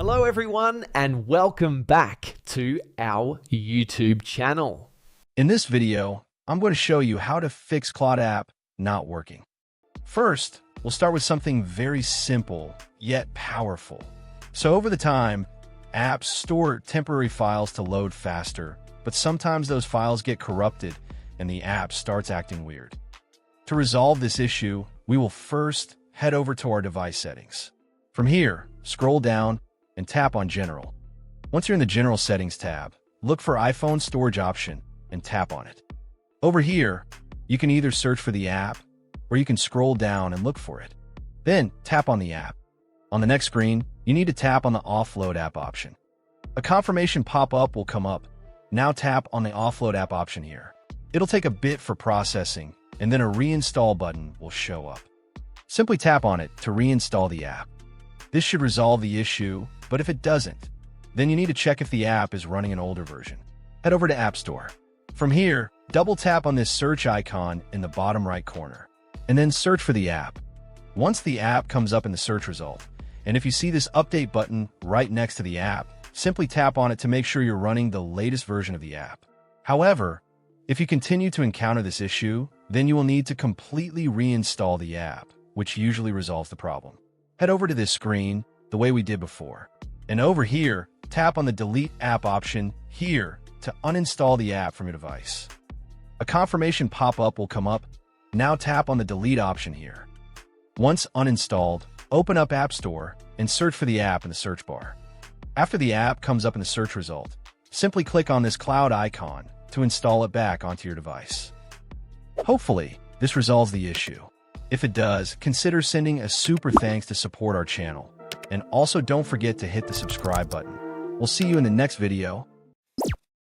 Hello everyone and welcome back to our YouTube channel. In this video, I'm going to show you how to fix Claude app not working. First, we'll start with something very simple yet powerful. So over the time, apps store temporary files to load faster, but sometimes those files get corrupted and the app starts acting weird. To resolve this issue, we will first head over to our device settings. From here, scroll down and tap on General. Once you're in the General Settings tab, look for iPhone Storage option and tap on it. Over here, you can either search for the app or you can scroll down and look for it. Then tap on the app. On the next screen, you need to tap on the Offload app option. A confirmation pop-up will come up. Now tap on the Offload app option here. It'll take a bit for processing, and then a reinstall button will show up. Simply tap on it to reinstall the app. This should resolve the issue, but if it doesn't, then you need to check if the app is running an older version. Head over to App Store. From here, double tap on this search icon in the bottom right corner, and then search for the app. Once the app comes up in the search result, and if you see this update button right next to the app, simply tap on it to make sure you're running the latest version of the app. However, if you continue to encounter this issue, then you will need to completely reinstall the app, which usually resolves the problem. Head over to this screen the way we did before. And over here, tap on the Delete App option here to uninstall the app from your device. A confirmation pop-up will come up. Now tap on the Delete option here. Once uninstalled, open up App Store and search for the app in the search bar. After the app comes up in the search result, simply click on this Claude icon to install it back onto your device. Hopefully, this resolves the issue. If it does, consider sending a super thanks to support our channel. And also don't forget to hit the subscribe button. We'll see you in the next video.